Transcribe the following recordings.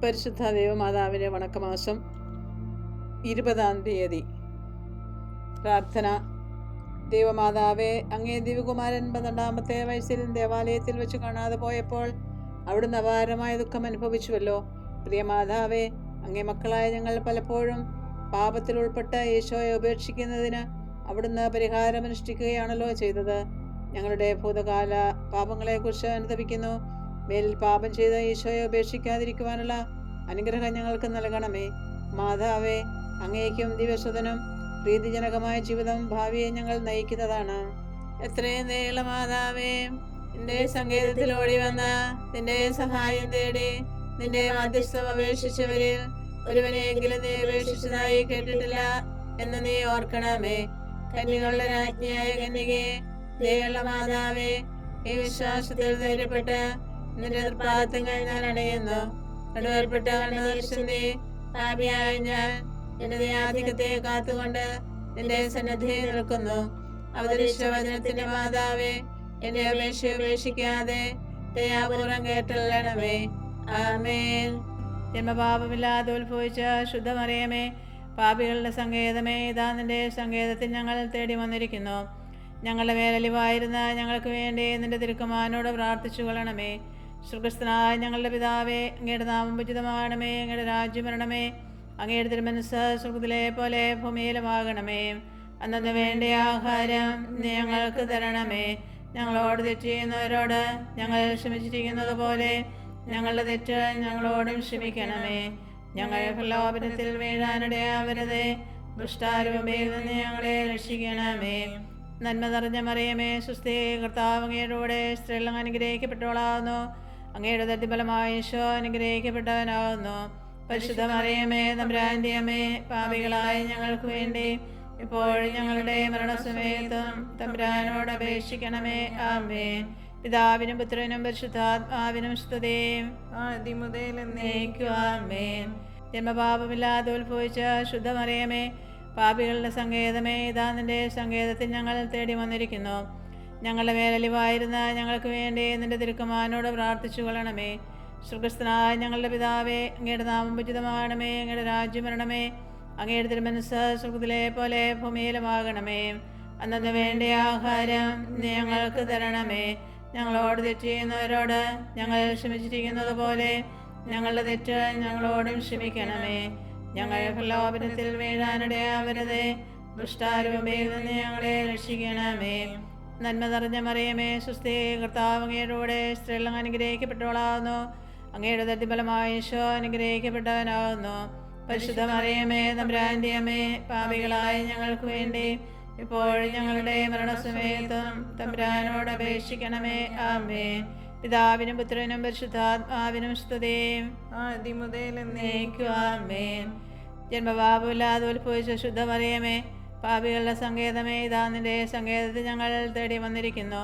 പരിശുദ്ധ ദൈവമാതാവിൻ്റെ വണക്കമാസം 20-ാം തീയതി. പ്രാർത്ഥന. ദൈവമാതാവേ, അങ്ങേ ദിവ്യകുമാരൻ 12-ാമത്തെ വയസ്സിൽ ദേവാലയത്തിൽ വെച്ച് കാണാതെ പോയപ്പോൾ അവിടുന്ന് അപാരമായ ദുഃഖം അനുഭവിച്ചുവല്ലോ. പ്രിയമാതാവേ, അങ്ങേ മക്കളായ ഞങ്ങൾ പലപ്പോഴും പാപത്തിൽ ഉൾപ്പെട്ട ഈശോയെ ഉപേക്ഷിക്കുന്നതിന് അവിടുന്ന് പരിഹാരമനുഷ്ഠിക്കുകയാണല്ലോ ചെയ്തത്. ഞങ്ങളുടെ ഭൂതകാല പാപങ്ങളെക്കുറിച്ച് അനുതപിക്കുന്നു. മേലിൽ പാപം ചെയ്ത ഈശോയെ ഉപേക്ഷിക്കാതിരിക്കുവാനുള്ള അനുഗ്രഹം ഞങ്ങൾക്ക് നൽകണമേ. മാതാവേ, അങ്ങേക്കും ദിവ്യസുതനും പ്രീതിജനകമായ ജീവിതം ഭാവിയെ ഞങ്ങൾ നയിക്കുന്നതാണ്. എത്രയും ദയുള്ള മാതാവേ, നിന്റെ സങ്കേതത്തിൽ ഓടി വന്ന നിന്റെ സഹായം തേടി നിന്റെ മധ്യസ്ഥം അപേക്ഷിച്ചവരിൽ ഒരുവനെയെങ്കിലും നീ അപേക്ഷിച്ചതായി കേട്ടിട്ടില്ല എന്ന് നീ ഓർക്കണമേ. കന്യകളുടെ രാജ്ഞിയായ കന്യകേ, ദയുള്ള മാതാവേ, ഈ വിശ്വാസത്തിൽ ധൈര്യപ്പെട്ട് നിന്റെ തൃപ്പാദങ്ങൾ ഞാൻ അടയുന്നു. നടുവേർപ്പെട്ട കണ്ണുദർശന്തി പാപിയായ ഞാൻ എന്റെ ദയാധിക്യത്തെ കാത്തുകൊണ്ട് നിന്റെ സന്നദ്ധിയിൽ നിൽക്കുന്നു. അവതരിച്ച വചനത്തിന്റെ മാതാവേ, എന്റെ അപേക്ഷ ഉപേക്ഷിക്കാതെ ദയാപൂർവം കേട്ടല്ലണമേ. ആമേൻ. ജന്മപാപമില്ലാതെ ഉത്ഭവിച്ച ശുദ്ധമറിയമേ, പാപികളുടെ സങ്കേതമേ, ഇതാ നിന്റെ സങ്കേതത്തിൽ ഞങ്ങൾ തേടി വന്നിരിക്കുന്നു. ഞങ്ങളുടെ മേലലിവായിരുന്ന ഞങ്ങൾക്ക് വേണ്ടി നിന്റെ തിരുക്കുമാരനോട് പ്രാർത്ഥിച്ചു കൊള്ളണമേ. സ്വർഗ്ഗസ്ഥനായ ഞങ്ങളുടെ പിതാവേ, അങ്ങയുടെ നാമം ഉചിതമാകണമേ. അങ്ങയുടെ രാജ്യം വരണമേ. അങ്ങയുടെ തിരുമനസ്സ് സ്വർഗ്ഗത്തിലെ പോലെ ഭൂമിയിലുമാകണമേ. അന്നന്ന് വേണ്ട ആഹാരം ഞങ്ങൾക്ക് തരണമേ. ഞങ്ങളോട് തെറ്റ് ചെയ്യുന്നവരോട് ഞങ്ങൾ ക്ഷമിച്ചിരിക്കുന്നത് പോലെ ഞങ്ങളുടെ തെറ്റ് ഞങ്ങളോടും ക്ഷമിക്കണമേ. ഞങ്ങൾ പ്രലോഭനത്തിൽ വീഴാനിടയാവരുതേ. ദുഷ്ടാരൂപയിൽ നിന്ന് ഞങ്ങളെ രക്ഷിക്കണമേ. നന്മ നിറഞ്ഞ മറിയമേ, സ്വസ്തി, കർത്താവ് അങ്ങയുടെ കൂടെ സ്ത്രീകൾ അനുഗ്രഹിക്കപ്പെട്ടവളാകുന്നു. അങ്ങയുടെ ദരിദ്രഫലമായ ഈശോ അനുഗ്രഹിക്കപ്പെട്ടവനാകുന്നു. പരിശുദ്ധ മറിയമേ, തമ്പുരാന്റെ അമ്മേ, പാപികളായ ഞങ്ങൾക്ക് വേണ്ടി ഇപ്പോഴും ഞങ്ങളുടെ മരണസമയത്തും തമ്പുരാനോട് അപേക്ഷിക്കണമേ. ആമേൻ. പിതാവിനും പുത്രനും പരിശുദ്ധാത്മാവിനും സ്തുതി, ആദ്യം മുതൽ എന്നേക്കും. ആമേൻ. ജന്മപാപമില്ലാതെ ഉത്ഭവിച്ച ശുദ്ധമറിയമേ, പാപികളുടെ സങ്കേതമേ, ഇതാ നിന്റെ സങ്കേതത്തിൽ ഞങ്ങൾ തേടി വന്നിരിക്കുന്നു. ഞങ്ങളുടെ മേലലിവായിരുന്ന ഞങ്ങൾക്ക് വേണ്ടി നിന്റെ തിരുക്കുമാരനോട് പ്രാർത്ഥിച്ചു കൊള്ളണമേ. സ്വർഗ്ഗസ്ഥനായ ഞങ്ങളുടെ പിതാവേ, അങ്ങയുടെ നാമം ഉചിതമാകണമേ. അങ്ങയുടെ രാജ്യം വരണമേ. അങ്ങയുടെ തിരുമനസ്സ് സ്വർഗ്ഗത്തിലെ പോലെ ഭൂമിയിലുമാകണമേ. അന്നന്ന് വേണ്ട ആഹാരം ഞങ്ങൾക്ക് തരണമേ. ഞങ്ങളോട് തെറ്റ് ചെയ്യുന്നവരോട് ഞങ്ങൾ ക്ഷമിച്ചിരിക്കുന്നത് പോലെ ഞങ്ങളുടെ തെറ്റ് ഞങ്ങളോടും ക്ഷമിക്കണമേ. ഞങ്ങൾ പ്രലോഭനത്തിൽ വീഴാനിടയാവരുതേ. ദുഷ്ടാരൂപയിൽ നിന്ന് ഞങ്ങളെ രക്ഷിക്കണമേ. നന്മ നിറഞ്ഞ മറിയമേ, സ്വസ്തി, കർത്താവ് അങ്ങയുടെ കൂടെ സ്ത്രീകൾ അനുഗ്രഹിക്കപ്പെട്ടവളാകുന്നു. അങ്ങയുടെ ദരിദ്രഫലമായ ഈശോ അനുഗ്രഹിക്കപ്പെട്ടവനാകുന്നു. പരിശുദ്ധ മറിയമേ, തമ്പുരാന്റെ അമ്മേ, പാപികളായ ഞങ്ങൾക്ക് വേണ്ടി ഇപ്പോഴും ഞങ്ങളുടെ മരണസമയത്തും തമ്പുരാനോട് അപേക്ഷിക്കണമേ. ആമേൻ. പിതാവിനും പുത്രനും പരിശുദ്ധാത്മാവിനും സ്തുതി, ആദ്യം മുതൽ എന്നേക്കും. ആമേൻ. ജന്മപാപമില്ലാതെ ഉത്ഭവിച്ച ശുദ്ധമറിയമേ, പാപികളുടെ സങ്കേതമേ, ഇതാ നിന്റെ സങ്കേതത്തിൽ ഞങ്ങൾ തേടി വന്നിരിക്കുന്നു.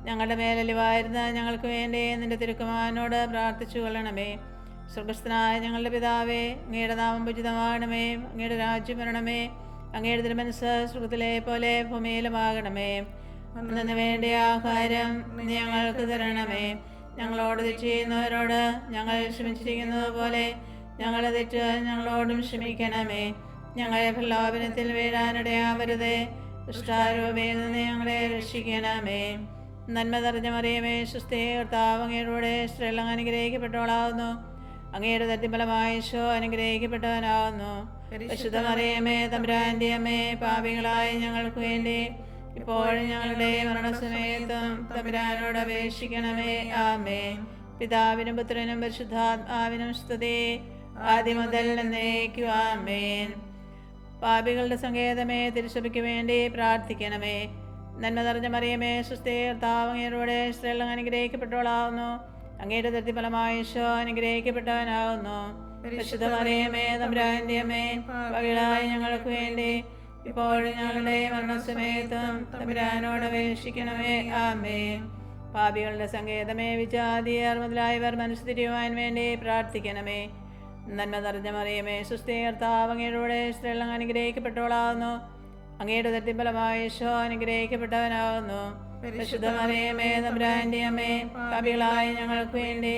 ഞങ്ങളുടെ മേലലിവായിരുന്ന ഞങ്ങൾക്ക് വേണ്ടി നിന്റെ തിരുക്കുമാരനോട് പ്രാർത്ഥിച്ചു കൊള്ളണമേ. സ്വർഗ്ഗസ്ഥനായ ഞങ്ങളുടെ പിതാവേ, അങ്ങയുടെ നാമം ഉചിതമാകണമേ. അങ്ങയുടെ രാജ്യം വരണമേ. അങ്ങയുടെ തിരുമനസ്സ് സ്വർഗ്ഗത്തിലെ പോലെ ഭൂമിയിലുമാകണമേ. അന്നന്ന് വേണ്ട ആഹാരം ഞങ്ങൾക്ക് തരണമേ. ഞങ്ങളോട് തെറ്റ് ചെയ്യുന്നവരോട് ഞങ്ങൾ ക്ഷമിച്ചിരിക്കുന്നത് പോലെ ഞങ്ങളുടെ തെറ്റ് ഞങ്ങളോടും ക്ഷമിക്കണമേ. ഞങ്ങളെ പ്രലോഭനത്തിൽ വീഴാനിടയാവരുതേ. ദുഷ്ടാരൂപയിൽ നിന്ന് ഞങ്ങളെ രക്ഷിക്കണമേ. നന്മ നിറഞ്ഞ മറിയമേ, സ്വസ്തി, കർത്താവ് അങ്ങയുടെ കൂടെ സ്ത്രീകൾ അനുഗ്രഹിക്കപ്പെട്ടവളാകുന്നു. അങ്ങയുടെ ദരിദ്രഫലമായ ഈശോ അനുഗ്രഹിക്കപ്പെട്ടവനാകുന്നു. പരിശുദ്ധ മറിയമേ, തമ്പുരാന്റെ അമ്മേ, പാപികളായ ഞങ്ങൾക്ക് വേണ്ടി ഇപ്പോഴും ഞങ്ങളുടെ മരണസമയത്തും തമ്പുരാനോട് അപേക്ഷിക്കണമേ. ആമേൻ. പിതാവിനും പുത്രനും പരിശുദ്ധാത്മാവിനും സ്തുതി, ആദ്യം മുതൽ എന്നേക്കും. ആമേൻ. പാപികളുടെ സങ്കേതമേ, തിരുസഭയ്ക്ക് വേണ്ടി പ്രാർത്ഥിക്കണമേ. നന്മ നിറഞ്ഞ മറിയമേ, സ്വസ്തി, കർത്താവ് അങ്ങയുടെ കൂടെ സ്ത്രീകൾ അനുഗ്രഹിക്കപ്പെട്ടവളാകുന്നു. അങ്ങയുടെ ദരിദ്രഫലമായ ഈശോ അനുഗ്രഹിക്കപ്പെട്ടവനാകുന്നു. പരിശുദ്ധ മറിയമേ, തമ്പുരാന്റെ അമ്മേ, പാപികളായ ഞങ്ങൾക്ക് വേണ്ടി ഇപ്പോഴും ഞങ്ങളുടെ മരണസമയത്തും തമ്പുരാനോട് അപേക്ഷിക്കണമേ. ആമേൻ. പാപികളുടെ സങ്കേതമേ, വിജാതിയർ മുതലായവർ മനസ്സ് തിരിയുവാൻ വേണ്ടി പ്രാർത്ഥിക്കണമേ. നന്മ നിറഞ്ഞ മറിയമേ, സ്വസ്തി, കർത്താവ് അങ്ങയുടെ കൂടെ സ്ത്രീകൾ അനുഗ്രഹിക്കപ്പെട്ടവളാകുന്നു. അങ്ങയുടെ ദരിദ്രഫലമായ ഈശോ അനുഗ്രഹിക്കപ്പെട്ടവനാകുന്നു. പരിശുദ്ധ മറിയമേ, തമ്പുരാന്റെ അമ്മേ, പാപികളായ ഞങ്ങൾക്ക് വേണ്ടി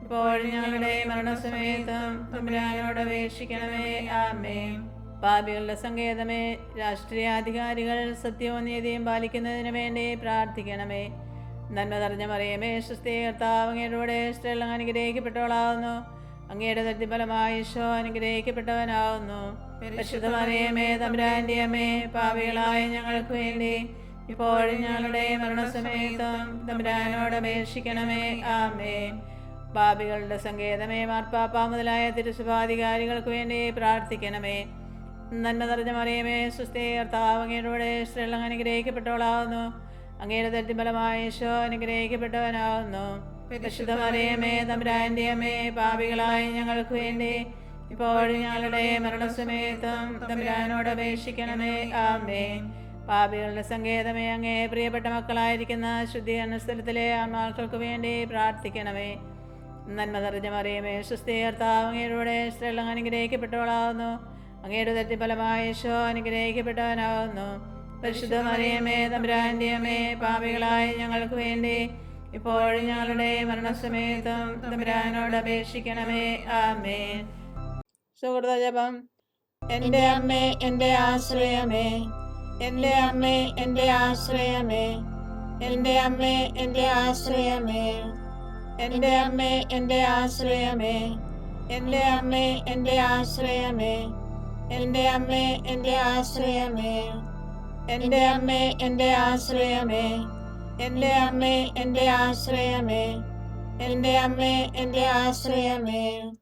ഇപ്പോഴും ഞങ്ങളുടെ മരണസമയത്തും തമ്പുരാനോട് അപേക്ഷിക്കണമേ. ആമേൻ. പാപികളുടെ സങ്കേതമേ, രാഷ്ട്രീയാധികാരികൾ സത്യവും നീതിയും പാലിക്കുന്നതിന് വേണ്ടി പ്രാർത്ഥിക്കണമേ. നന്മ നിറഞ്ഞ മറിയമേ, സ്വസ്തി, കർത്താവ് അങ്ങയുടെ സ്ത്രീകൾ അനുഗ്രഹിക്കപ്പെട്ടവളാവുന്നു. അങ്ങയുടെ ദരിദ്രഫലമായി ഈശോ അനുഗ്രഹിക്കപ്പെട്ടവനാവുന്നു. പരിശുദ്ധ മറിയമേ, തമ്പുരാന്റെ അമ്മേ, പാപികളായ ഞങ്ങൾക്ക് വേണ്ടി ഇപ്പോഴും ഞങ്ങളുടെ മരണസമയത്തും തമ്പുരാനോട് അപേക്ഷിക്കണമേ. ആമേൻ. പാപികളുടെ സങ്കേതമേ, മാർപ്പാപ്പ മുതലായ തിരുസഭാധികാരികൾക്ക് വേണ്ടി പ്രാർത്ഥിക്കണമേ. നന്മ നിറഞ്ഞ മറിയമേ, സ്വസ്തി, കർത്താവ് അങ്ങയുടെ സ്ത്രീകൾ അനുഗ്രഹിക്കപ്പെട്ടവളാവുന്നു. അങ്ങയുടെ ദരിദ്രഫലമായി ഈശോ അനുഗ്രഹിക്കപ്പെട്ടവനാവുന്നു. പരിശുദ്ധ മറിയമേ, തമ്പുരാന്റെ അമ്മേ, പാപികളായ ഞങ്ങൾക്ക് വേണ്ടി ഇപ്പോഴും ഞങ്ങളുടെ മരണസമയത്തും തമ്പുരാനോട് അപേക്ഷിക്കണമേ. ആമേൻ. പാപികളുടെ സങ്കേതമേ, അങ്ങേ പ്രിയപ്പെട്ട മക്കളായിരിക്കുന്ന ശുദ്ധീകരണ സ്ഥലത്തിലെ ആത്മാക്കൾക്ക് വേണ്ടി പ്രാർത്ഥിക്കണമേ. നന്മ നിറഞ്ഞ മറിയമേ, സ്വസ്തി, കർത്താവ് അങ്ങയുടെ സ്ത്രീകൾ അനുഗ്രഹിക്കപ്പെട്ടവളാവുന്നു. അങ്ങയുടെ ദരിദ്രഫലമായി ഈശോ അനുഗ്രഹിക്കപ്പെട്ടവനാവുന്നു. പരിശുദ്ധ മറിയമേ, തമ്പുരാന്റെ അമ്മേ, പാപികളായ ഞങ്ങൾക്ക് വേണ്ടി ഇപ്പോഴും ഞങ്ങളുടെ മരണസമയത്തും തമ്പുരാനോട് അപേക്ഷിക്കണമേ. ആമേൻ. സുഹൃത ജപം. എൻ്റെ അമ്മേ, എൻ്റെ ആശ്രയമേ, എൻ്റെ അമ്മേ, എൻ്റെ ആശ്രയമേ, എൻ്റെ അമ്മേ, എൻ്റെ ആശ്രയമേ, എൻ്റെ അമ്മേ, എൻ്റെ ആശ്രയമേ, എൻ്റെ അമ്മേ, എൻ്റെ ആശ്രയമേ, എൻ്റെ അമ്മേ, എൻ്റെ ആശ്രയമേ, എൻ്റെ അമ്മേ, എൻ്റെ ആശ്രയമേ, എൻ്റെ അമ്മേ, എൻ്റെ ആശ്രയമേ, എൻ്റെ അമ്മേ, എൻ്റെ ആശ്രയമേ.